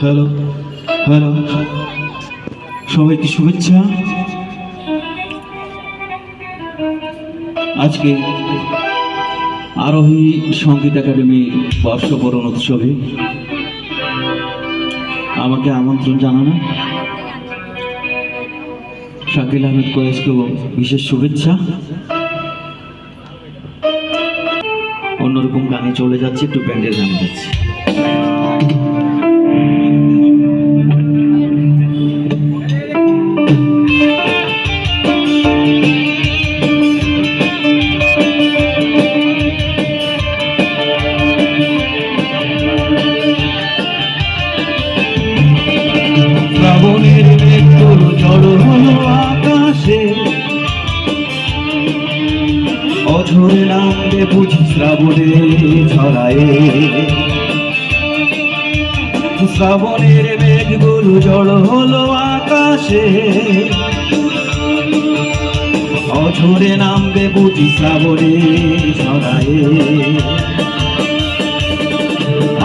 Hello hello, সবাইকে শুভেচ্ছা। আজকে আরোহী সঙ্গীত একাডেমি বর্ষবরণ উৎসবে আমাকে আমন্ত্রণ জানানো শাকিল আহমেদ কয়েসকেও বিশেষ শুভেচ্ছা। অন্যরকম গানে চলে যাচ্ছে, একটু ব্যান্ডের গানে যাচ্ছে। শ্রাবণের মেঘগুলো জড়ো হলো আকাশে, অঝরে নামবে বুঝি শ্রাবণে ছড়ায়ে। শ্রাবণের মেঘগুলো জড়ো হলো আকাশে, অঝরে নামবে বুঝি শ্রাবণে ছড়ায়ে।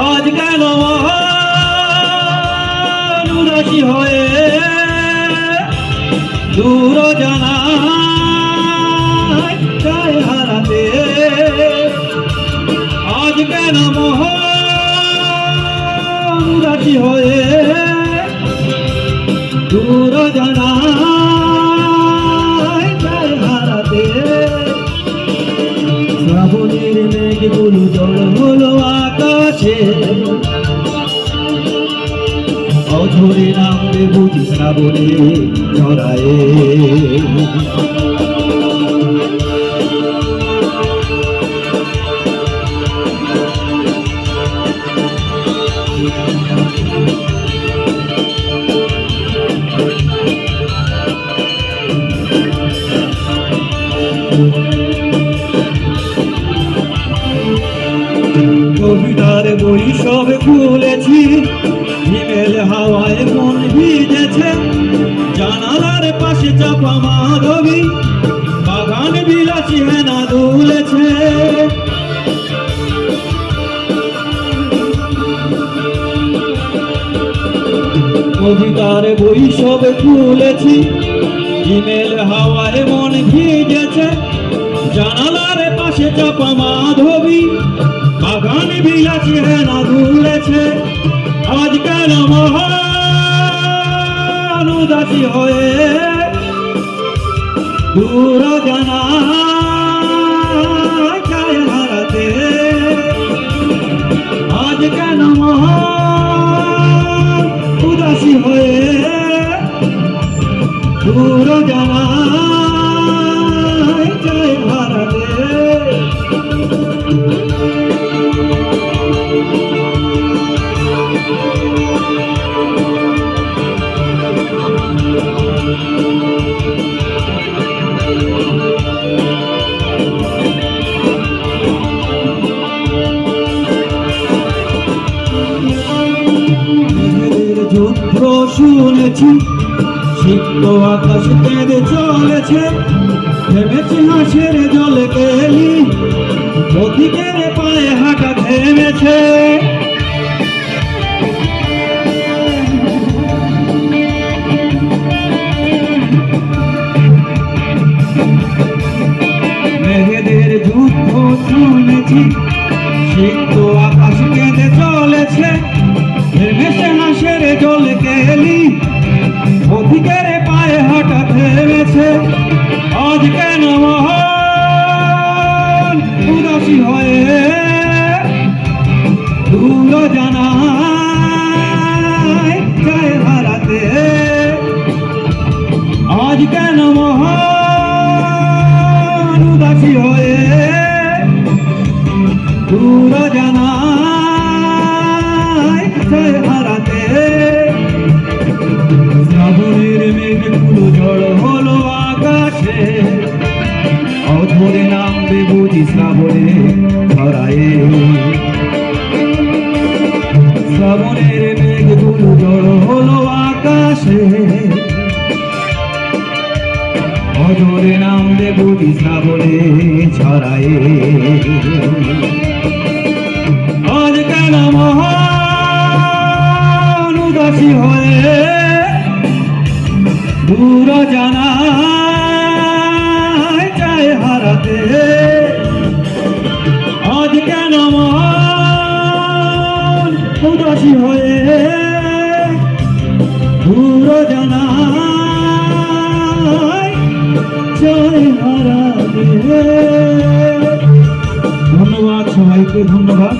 আজ কেন উদাসী হয়ে দূর জানায় চায় হারাতে? আজ কেন উদাসী হয়ে দূর জানায় চায় হারাতে? শ্রাবণের মেঘগুলো জড়ো হলো আকাশে, অঝরে নামবে বুঝি শ্রাবণে ছড়ায়ে। কবিতার বই সব খুলেছি, হিমেল হাওয়ায় মন ভিজেছে। জানালার পাশে চাপা মাধবী, বাগান বিলাসী হেনা দুলেছে। কবিতার বই সব খুলেছি, হিমেল হাওয়ায় মন ভিজেছে। জানালার পাশে চাপা মাধবী, বাগান বিলাসী হেনা দুলেছে। আজ কেন মহান উদাসী হয়ে দূর জানায় চায় হারাতে? আজ কেন মহান উদাসী হয়ে দূর জানায় চায় হারাতে? যুদ্ধ শুনেছি, সিক্ত আকাশ কেঁদে চলেছে। থেমেছে হাসের জলে কেলি, পথিকের পায়ে হাঁটা থেমেছে। মেঘেদের যুদ্ধ শুনেছি, সিক্ত আকাশ কেঁদে চলেছে। থেমেছে হাসের জলে কেলি, পথিকের পায়ে হাঁটা থেমেছে। আজ কেন মহান উদাসী হয়ে দূর জানায় চায় হারাতে? আজ কেন মহান উদাসী হয়ে দূর জানায় চায় হারাতে? শ্রাবণের মেঘগুলো জড়ো হলো আকাশে, অঝরে নামবে বুঝি শ্রাবণে ছড়ায়ে। শ্রাবণের মেঘগুলো জড়ো হলো আকাশে, অঝরে নামবে বুঝি শ্রাবণে ছড়ায়ে। আজ কেন মহান উদাসী হয়ে দূর জানায় চায় হারাতে, আজ কেন মন উদাসী হয়ে দূর জানায় চায় হারাতে। ধন্যবাদ সবাইকে, ধন্যবাদ।